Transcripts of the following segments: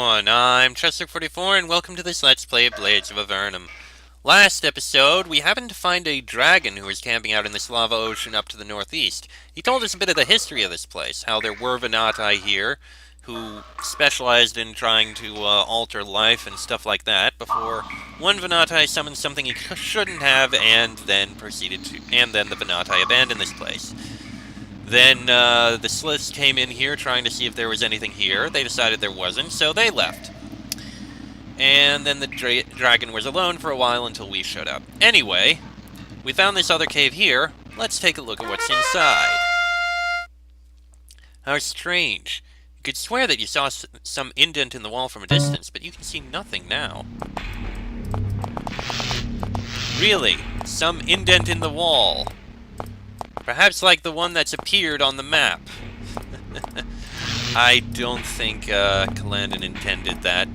everyone, I'm Chester44 and welcome to this Let's Play of Blades of Avernum. Last episode, we happened to find a dragon who was camping out in this lava ocean up to the northeast. He told us a bit of the history of this place, how there were Venati here, who specialized in trying to alter life and stuff like that, before one Venati summoned something he shouldn't have, and then the Venati abandoned this place. Then the Sliths came in here trying to see if there was anything here. They decided there wasn't, so they left. And then the dragon was alone for a while until we showed up. Anyway, we found this other cave here. Let's take a look at what's inside. How strange. You could swear that you saw some indent in the wall from a distance, but you can see nothing now. Really, some indent in the wall. Perhaps like the one that's appeared on the map. I don't think Calandon intended that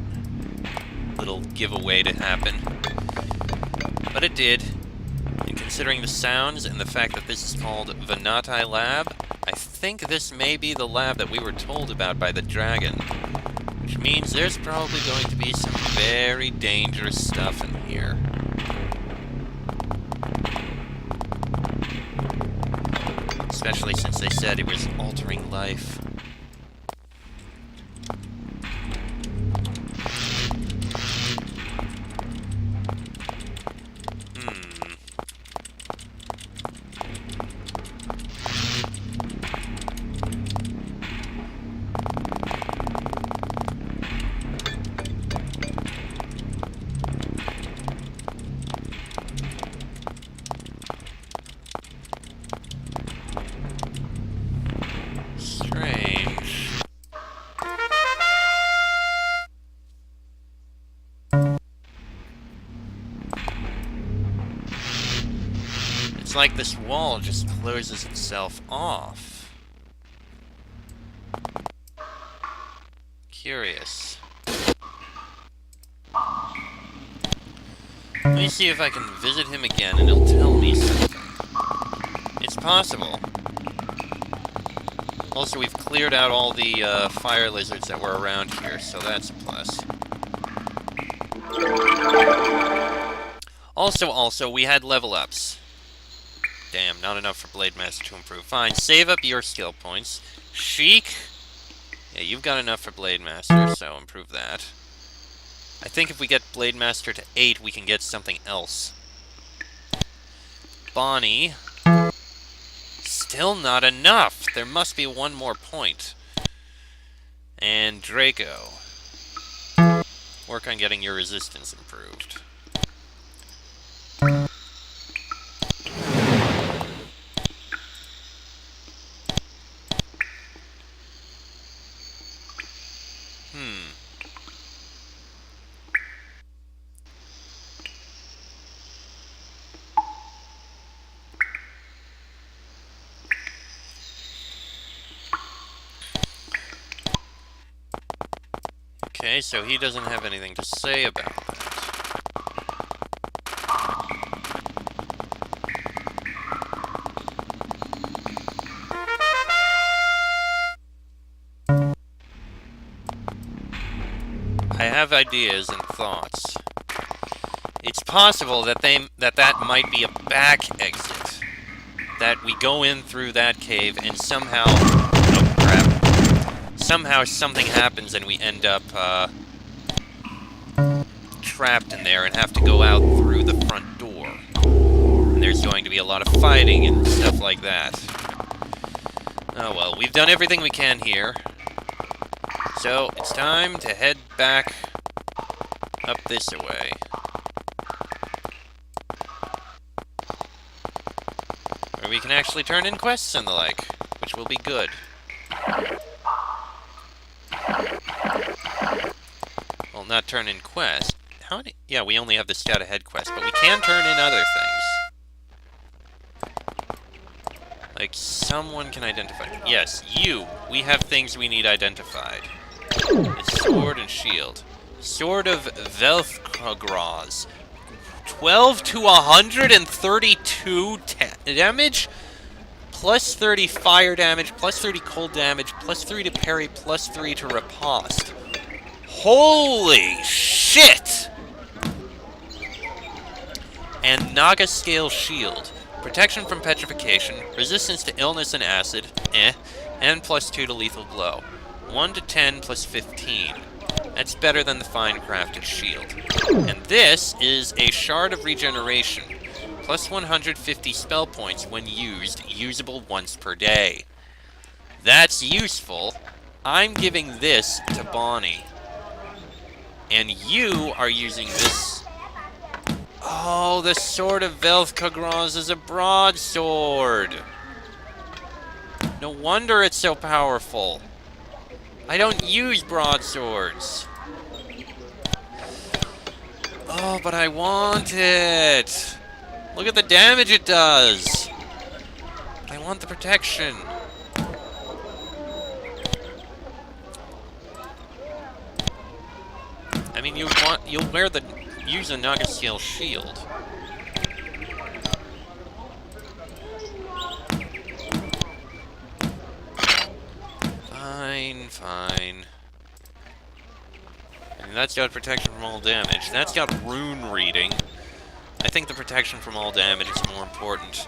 little giveaway to happen. But it did. And considering the sounds and the fact that this is called Venati Lab, I think this may be the lab that we were told about by the dragon. Which means there's probably going to be some very dangerous stuff in here. Especially since they said it was altering life. It's like this wall just closes itself off. Curious. Let me see if I can visit him again and he'll tell me something. It's possible. Also, we've cleared out all the fire lizards that were around here, so that's a plus. Also, we had level ups. Damn, not enough for Blade Master to improve. Fine, save up your skill points. Sheik? Yeah, you've got enough for Blade Master, so improve that. I think if we get Blade Master to 8, we can get something else. Bonnie. Still not enough! There must be one more point. And Draco. Work on getting your resistance improved. Okay, so he doesn't have anything to say about that. I have ideas and thoughts. It's possible that that might be a back exit. That we go in through that cave and somehow... Oh, crap. Somehow something happens and we end up trapped in there and have to go out through the front door. And there's going to be a lot of fighting and stuff like that. Oh well, we've done everything we can here. So, it's time to head back up this way. Where we can actually turn in quests and the like, which will be good. Well, not turn in quest. How many? Yeah, we only have the scout ahead quest, but we can turn in other things. Like, someone can identify. Yes, you. We have things we need identified. It's sword and shield. Sword of Velthgraz. 12 to 132 damage? Plus 30 fire damage, plus 30 cold damage, plus 3 to parry, plus 3 to riposte. Holy shit! And Naga Scale Shield. Protection from petrification, resistance to illness and acid, and +2 to lethal blow. 1 to 10 plus 15. That's better than the fine crafted shield. And this is a Shard of Regeneration. Plus 150 spell points when used, usable once per day. That's useful. I'm giving this to Bonnie. And you are using this. Oh, the Sword of Velthkagraz is a broadsword. No wonder it's so powerful. I don't use broadswords. Oh, but I want it. Look at the damage it does. I want the protection. I mean, you'll use a Naga Scale Shield. Fine. And that's got protection from all damage. That's got rune reading. I think the protection from all damage is more important.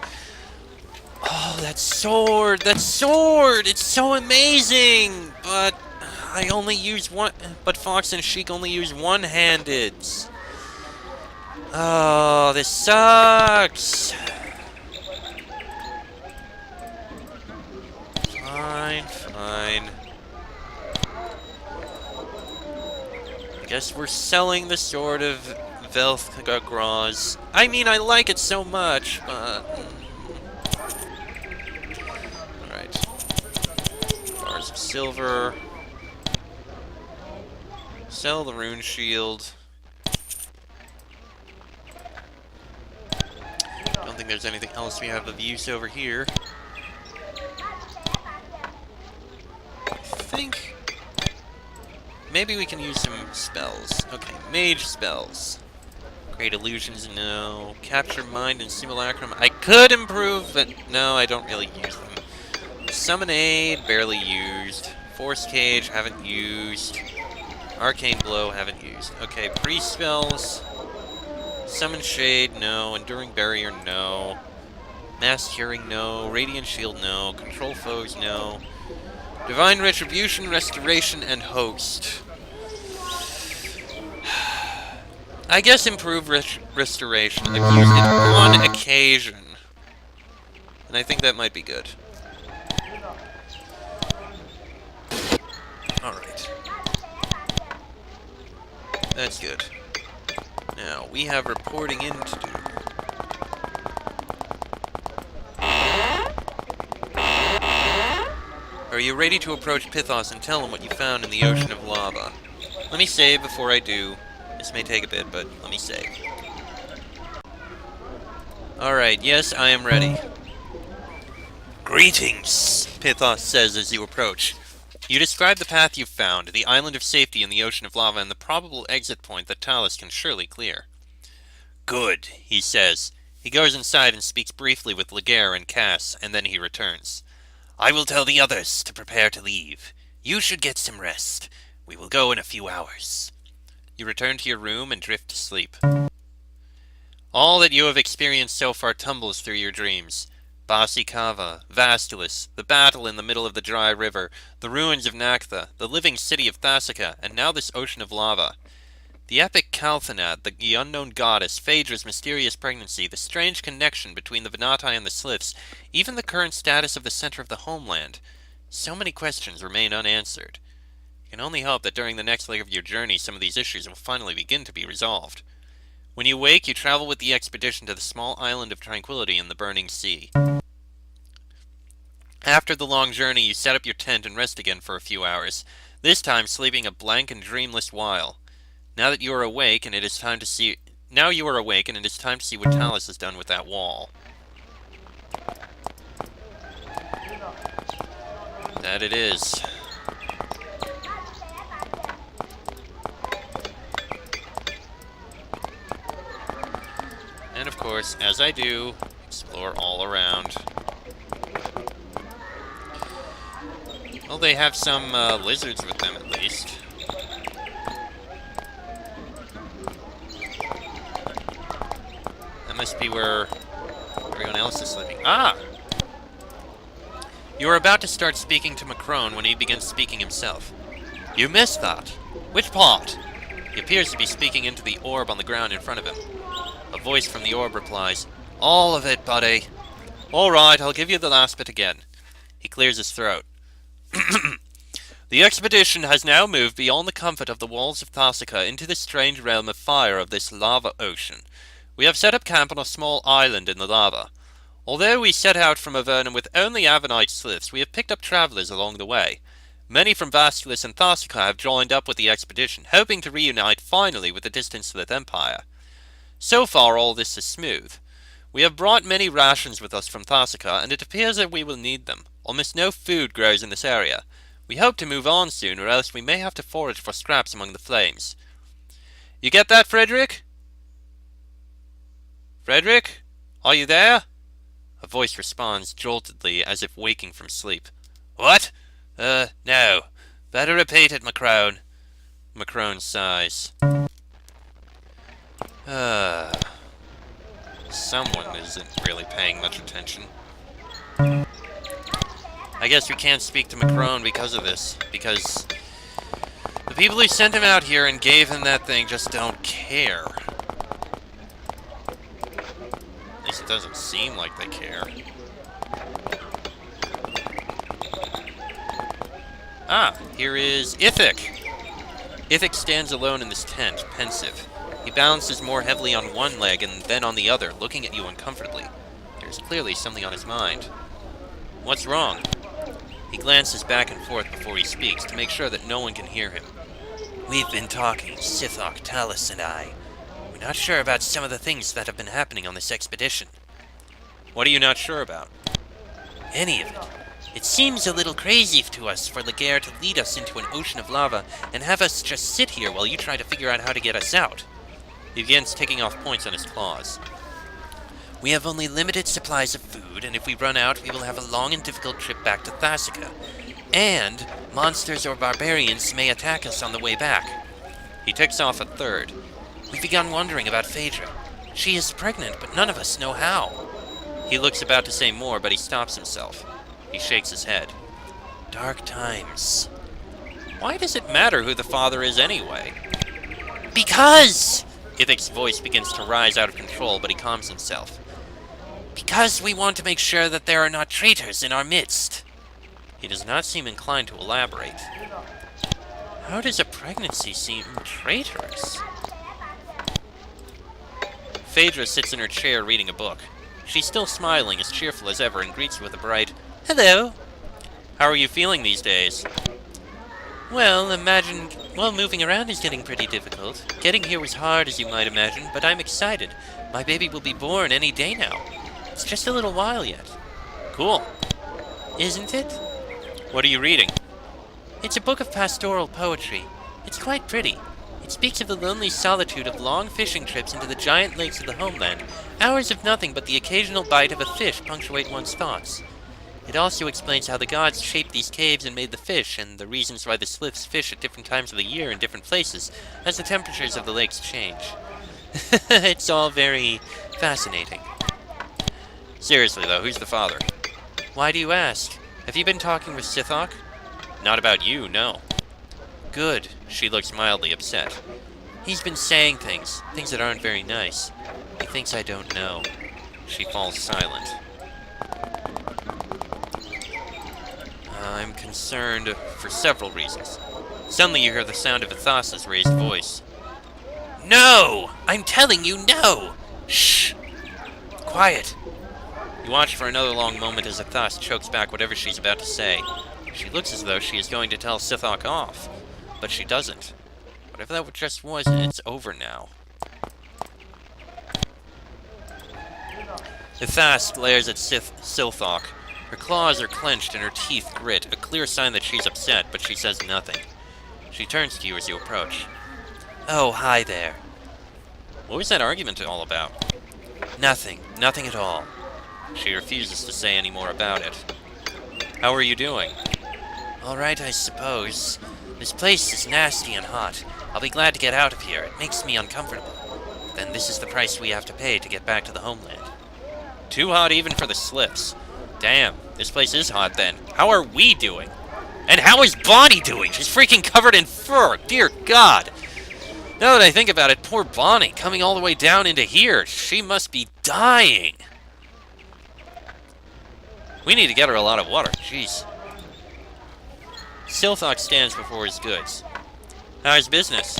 Oh, that sword! That sword! It's so amazing! But I only use one. But Fox and Sheik only use one-handeds. Oh, this sucks! Fine. I guess we're selling the Sword of Velthkagraz. I mean, I like it so much, but... Alright. Bars of silver. Sell the rune shield. Don't think there's anything else we have of use over here. I think maybe we can use some spells. Okay, mage spells. Create illusions, no. Capture mind and simulacrum. I could improve, but no, I don't really use them. Summon aid, barely used. Force cage, haven't used. Arcane blow, haven't used. Okay, priest spells. Summon shade, no. Enduring barrier, no. Mass curing, no. Radiant shield, no. Control foes, no. Divine retribution, restoration, and host. I guess improve restoration. I've used it on occasion. And I think that might be good. Alright. That's good. Now, we have reporting in to do. Are you ready to approach Pythos and tell him what you found in the ocean of lava? Let me save before I do. This may take a bit, but let me save. Alright, yes, I am ready. Greetings, Pythos says as you approach. You describe the path you've found, the island of safety in the ocean of lava, and the probable exit point that Talus can surely clear. Good, he says. He goes inside and speaks briefly with Laguerre and Cass, and then he returns. I will tell the others to prepare to leave. You should get some rest. We will go in a few hours. You return to your room and drift to sleep. All that you have experienced so far tumbles through your dreams. Basikava, Vastulis, the battle in the middle of the dry river, the ruins of Naktha, the living city of Thasaka, and now this ocean of lava. The epic Kalthanad, the unknown goddess, Phaedra's mysterious pregnancy, the strange connection between the Venatai and the Sliths, even the current status of the center of the homeland. So many questions remain unanswered. You can only hope that during the next leg of your journey some of these issues will finally begin to be resolved. When you wake, you travel with the expedition to the small island of Tranquility in the burning sea. After the long journey, you set up your tent and rest again for a few hours, this time sleeping a blank and dreamless while. Now you are awake, and it is time to see what Talus has done with that wall. That it is. And of course, as I do, explore all around. Well, they have some lizards with them at least. must be where everyone else is sleeping. Ah! You are about to start speaking to Macron when he begins speaking himself. You missed that. Which part? He appears to be speaking into the orb on the ground in front of him. A voice from the orb replies, All of it, buddy. All right, I'll give you the last bit again. He clears his throat. The expedition has now moved beyond the comfort of the walls of Thasica into the strange realm of fire of this lava ocean. We have set up camp on a small island in the lava. Although we set out from Avernum with only Avernite sliths, we have picked up travelers along the way. Many from Vasculus and Thasica have joined up with the expedition, hoping to reunite finally with the distant Slith Empire. So far all this is smooth. We have brought many rations with us from Thasica, and it appears that we will need them. Almost no food grows in this area. We hope to move on soon, or else we may have to forage for scraps among the flames. You get that, Frederick? Frederick? Are you there? A voice responds joltedly, as if waking from sleep. What? No. Better repeat it, Macron. Macron sighs. Someone isn't really paying much attention. I guess we can't speak to Macron because of this, because the people who sent him out here and gave him that thing just don't care. At least it doesn't seem like they care. Ah, here is Ithic. Ithic stands alone in this tent, pensive. He balances more heavily on one leg and then on the other, looking at you uncomfortably. There's clearly something on his mind. What's wrong? He glances back and forth before he speaks to make sure that no one can hear him. We've been talking, Sithok, Talus, and I. We're not sure about some of the things that have been happening on this expedition. What are you not sure about? Any of it. It seems a little crazy to us for Laguerre to lead us into an ocean of lava and have us just sit here while you try to figure out how to get us out. He begins taking off points on his claws. We have only limited supplies of food, and if we run out, we will have a long and difficult trip back to Thasica. And monsters or barbarians may attack us on the way back. He ticks off a third. We've begun wondering about Phaedra. She is pregnant, but none of us know how. He looks about to say more, but he stops himself. He shakes his head. Dark times. Why does it matter who the father is anyway? Because! Ithic's voice begins to rise out of control, but he calms himself. Because we want to make sure that there are not traitors in our midst. He does not seem inclined to elaborate. How does a pregnancy seem traitorous? Phaedra sits in her chair reading a book. She's still smiling, as cheerful as ever, and greets you with a bright, Hello! How are you feeling these days? Well, moving around is getting pretty difficult. Getting here was hard, as you might imagine, but I'm excited. My baby will be born any day now. It's just a little while yet. Cool. Isn't it? What are you reading? It's a book of pastoral poetry. It's quite pretty. It speaks of the lonely solitude of long fishing trips into the giant lakes of the homeland. Hours of nothing but the occasional bite of a fish punctuate one's thoughts. It also explains how the gods shaped these caves and made the fish, and the reasons why the sliths fish at different times of the year in different places, as the temperatures of the lakes change. It's all very fascinating. Seriously, though, who's the father? Why do you ask? Have you been talking with Sithok? Not about you, no. Good. She looks mildly upset. He's been saying things that aren't very nice. He thinks I don't know. She falls silent. I'm concerned for several reasons. Suddenly you hear the sound of Athasa's raised voice. No! I'm telling you, no! Shh! Quiet! You watch for another long moment as Athas chokes back whatever she's about to say. She looks as though she is going to tell Sithok off, but she doesn't. Whatever that just was, it's over now. Athas glares at Silthok. Her claws are clenched and her teeth grit, a clear sign that she's upset, but she says nothing. She turns to you as you approach. Oh, hi there. What was that argument all about? Nothing. Nothing at all. She refuses to say any more about it. How are you doing? All right, I suppose. This place is nasty and hot. I'll be glad to get out of here. It makes me uncomfortable. Then this is the price we have to pay to get back to the homeland. Too hot even for the slips. Damn, this place is hot then. How are we doing? And how is Bonnie doing? She's freaking covered in fur. Dear God. Now that I think about it, poor Bonnie, coming all the way down into here. She must be dying. We need to get her a lot of water. Jeez. Silthok stands before his goods. How's business?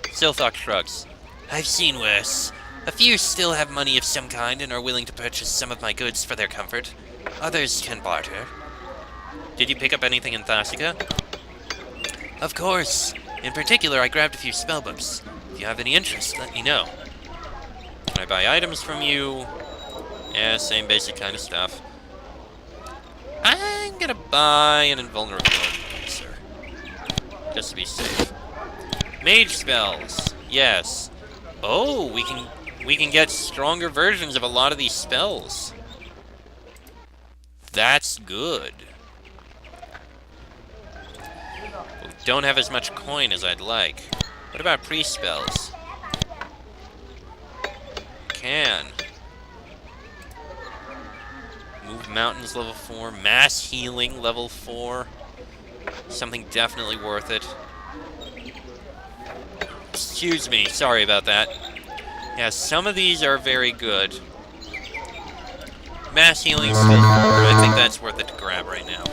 Silthok shrugs. I've seen worse. A few still have money of some kind and are willing to purchase some of my goods for their comfort. Others can barter. Did you pick up anything in Thasica? Of course. In particular, I grabbed a few spellbooks. If you have any interest, let me know. Can I buy items from you? Yeah, same basic kind of stuff. I'm gonna buy an invulnerability sir. Just to be safe. Mage spells. Yes. Oh, we can get stronger versions of a lot of these spells. That's good. We don't have as much coin as I'd like. What about priest spells? Can. Move mountains level 4. Mass healing level 4. Something definitely worth it. Excuse me, sorry about that. Yeah, some of these are very good. Mass healing still 4. I think that's worth it to grab right now.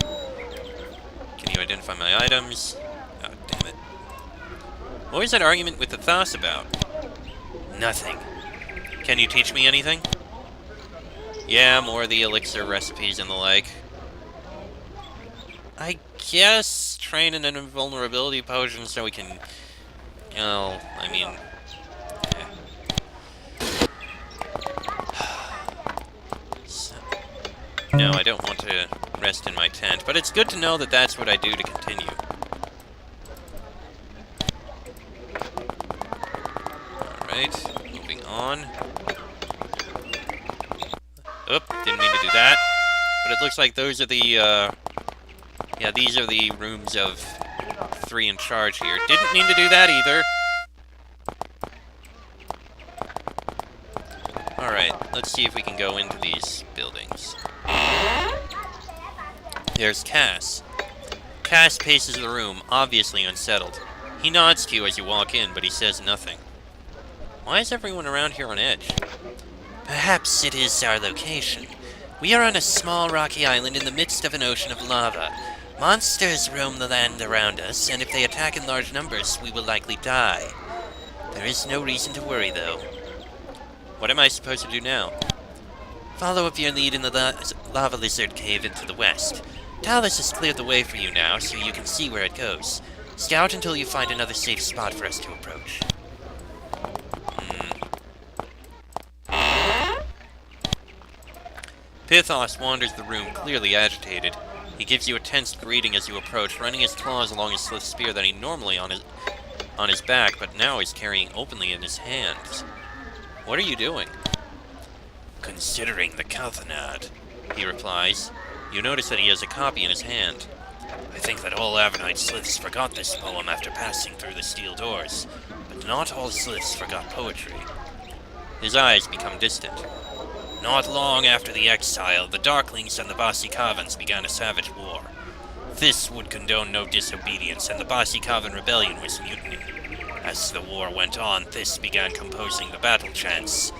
Can you identify my items? Oh, damn it. What was that argument with the Thas about? Nothing. Can you teach me anything? Yeah, more of the elixir recipes and the like. I guess train in an invulnerability potion so we can... Oh, I mean... No, I don't want to rest in my tent, but it's good to know that that's what I do to continue. Alright, moving on. Oop, didn't mean to do that. But it looks like those are the, yeah, these are the rooms of 3 in charge here. Didn't mean to do that either. Alright, let's see if we can go into these buildings. There's Cass. Cass paces the room, obviously unsettled. He nods to you as you walk in, but he says nothing. Why is everyone around here on edge? Perhaps it is our location. We are on a small rocky island in the midst of an ocean of lava. Monsters roam the land around us, and if they attack in large numbers, we will likely die. There is no reason to worry, though. What am I supposed to do now? Follow up your lead in the lava lizard cave into the west. Talus has cleared the way for you now, so you can see where it goes. Scout until you find another safe spot for us to approach. Pithos wanders the room, clearly agitated. He gives you a tense greeting as you approach, running his claws along his swift spear that he normally on his back, but now is carrying openly in his hands. What are you doing? Considering the Calthanad, he replies. You notice that he has a copy in his hand. I think that all Avernite Sliths forgot this poem after passing through the steel doors, but not all Sliths forgot poetry. His eyes become distant. Not long after the exile, the Darklings and the Basicavans began a savage war. This would condone no disobedience, and the Basikavan rebellion was mutiny. As the war went on, This began composing the battle chants.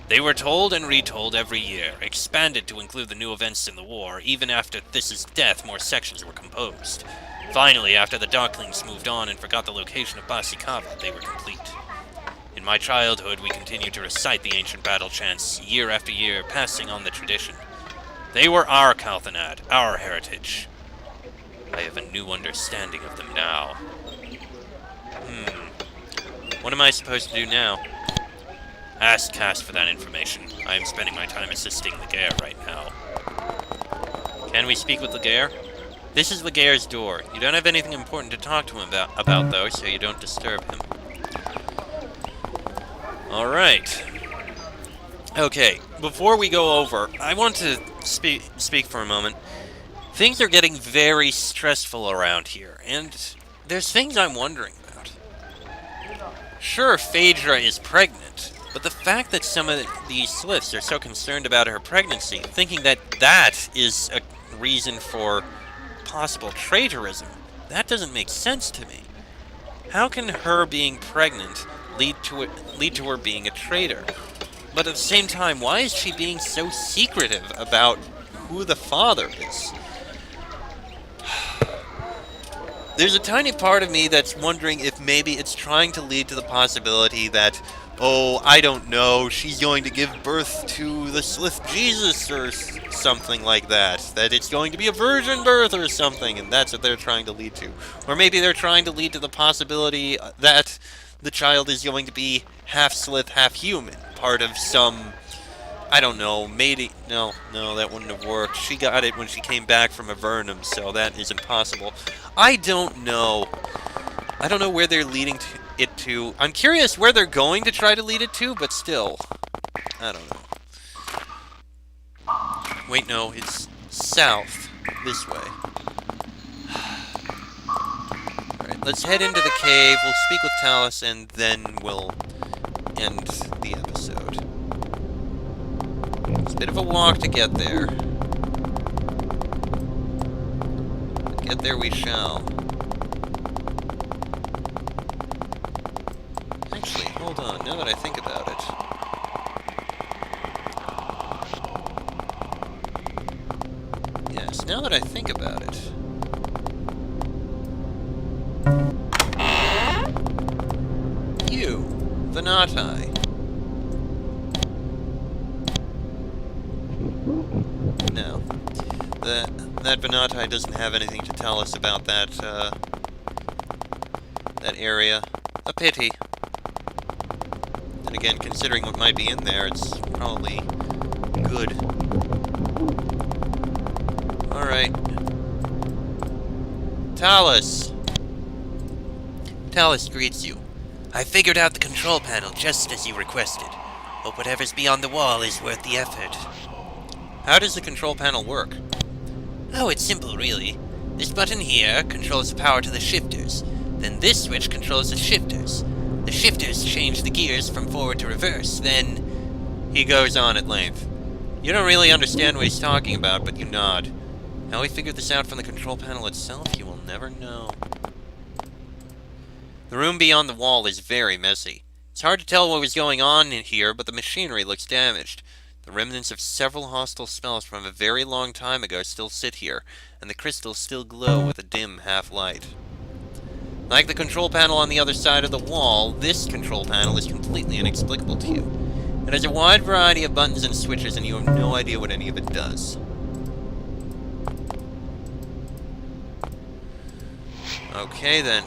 They were told and retold every year, expanded to include the new events in the war. Even after This's death, more sections were composed. Finally, after the Darklings moved on and forgot the location of Basikava, they were complete. In my childhood, we continued to recite the ancient battle chants year after year, passing on the tradition. They were our Calthanad, our heritage. I have a new understanding of them now. What am I supposed to do now? Ask Cass for that information. I am spending my time assisting Laguerre right now. Can we speak with Laguerre? This is Laguerre's door. You don't have anything important to talk to him about though, so you don't disturb him. Alright. Okay, before we go over, I want to speak for a moment. Things are getting very stressful around here, and there's things I'm wondering about. Sure, Phaedra is pregnant, but the fact that some of these Sliths are so concerned about her pregnancy, thinking that that is a reason for possible traitorism, that doesn't make sense to me. How can her being pregnant lead to her being a traitor? But at the same time, why is she being so secretive about who the father is? There's a tiny part of me that's wondering if maybe it's trying to lead to the possibility that, oh, I don't know, she's going to give birth to the Slith Jesus or something like that. That it's going to be a virgin birth or something, and that's what they're trying to lead to. Or maybe they're trying to lead to the possibility that the child is going to be half Slith, half human. Part of some, I don't know, maybe... No, that wouldn't have worked. She got it when she came back from Avernum, so that is impossible. I don't know. I don't know where they're leading it to. I'm curious where they're going to try to lead it to, but still. I don't know. Wait, no, it's south. This way. Alright, let's head into the cave, we'll speak with Talus, and then we'll end the episode. It's a bit of a walk to get there. Get there we shall. Actually, hold on, now that I think about it. Yes, now that I think about it. You, Venati. No. That Venati doesn't have anything to tell us about that, that area. A pity. And again, considering what might be in there, it's probably good. Alright. Talus! Talus greets you. I figured out the control panel just as you requested. Hope whatever's beyond the wall is worth the effort. How does the control panel work? Oh, it's simple, really. This button here controls the power to the shifters. Then this switch controls the shifters. The shifters change the gears from forward to reverse, then... He goes on at length. You don't really understand what he's talking about, but you nod. How he figured this out from the control panel itself, you will never know. The room beyond the wall is very messy. It's hard to tell what was going on in here, but the machinery looks damaged. The remnants of several hostile spells from a very long time ago still sit here, and the crystals still glow with a dim half-light. Like the control panel on the other side of the wall, this control panel is completely inexplicable to you. It has a wide variety of buttons and switches, and you have no idea what any of it does. Okay, then.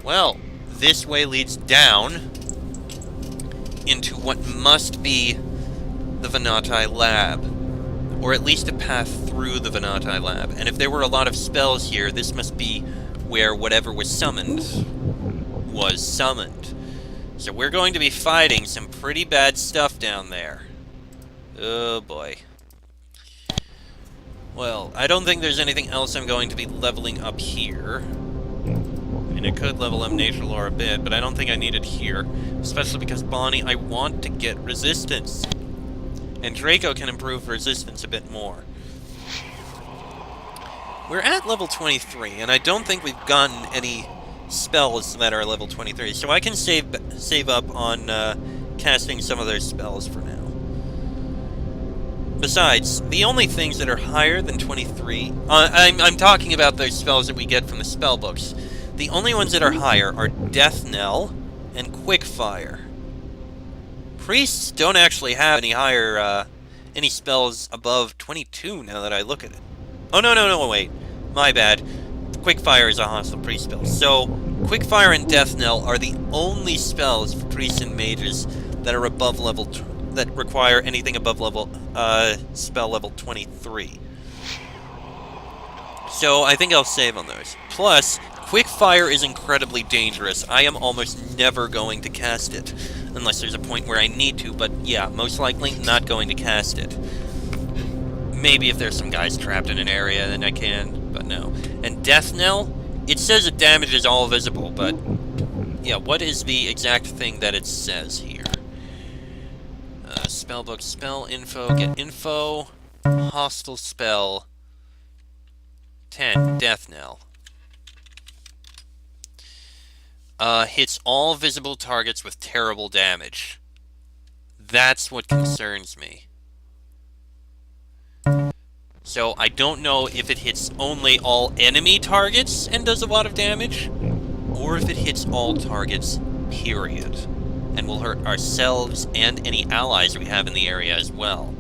Well, this way leads down into what must be the Venati lab. Or at least a path through the Venati lab. And if there were a lot of spells here, this must be where whatever was summoned. So we're going to be fighting some pretty bad stuff down there. Oh boy. Well, I don't think there's anything else I'm going to be leveling up here. I mean, I could level up Nature Lore a bit, but I don't think I need it here. Especially because, Bonnie, I want to get resistance. And Draco can improve resistance a bit more. We're at level 23, and I don't think we've gotten any spells that are level 23, so I can save up on casting some of those spells for now. Besides, the only things that are higher than 23... I'm talking about those spells that we get from the spell books. The only ones that are higher are Death Knell and Quickfire. Priests don't actually have any higher, any spells above 22 now that I look at it. Oh, no, wait. My bad. Quickfire is a hostile priest spell. So, Quickfire and Death Knell are the only spells for priests and mages that are above level... that require anything above level, spell level 23. So, I think I'll save on those. Plus, Quickfire is incredibly dangerous. I am almost never going to cast it. Unless there's a point where I need to, but yeah, most likely not going to cast it. Maybe if there's some guys trapped in an area, then I can, but no. And Death Knell It says it damages all visible, but yeah, what is the exact thing that it says here? Spellbook, spell info, get info, hostile spell, 10, death knell. Hits all visible targets with terrible damage. That's what concerns me. So I don't know if it hits only all enemy targets and does a lot of damage, or if it hits all targets, period, and will hurt ourselves and any allies we have in the area as well.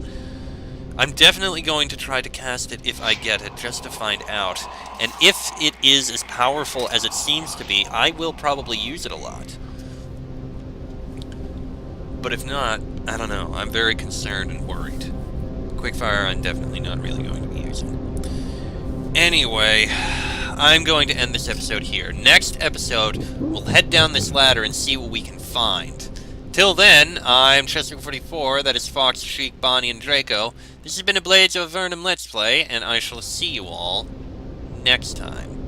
I'm definitely going to try to cast it if I get it, just to find out. And if it is as powerful as it seems to be, I will probably use it a lot. But if not, I don't know. I'm very concerned and worried. Quickfire, I'm definitely not really going to be using. Anyway, I'm going to end this episode here. Next episode, we'll head down this ladder and see what we can find. Till then, I'm Chester44, that is Fox, Sheik, Bonnie, and Draco. This has been a Blades of Avernum Let's Play, and I shall see you all next time.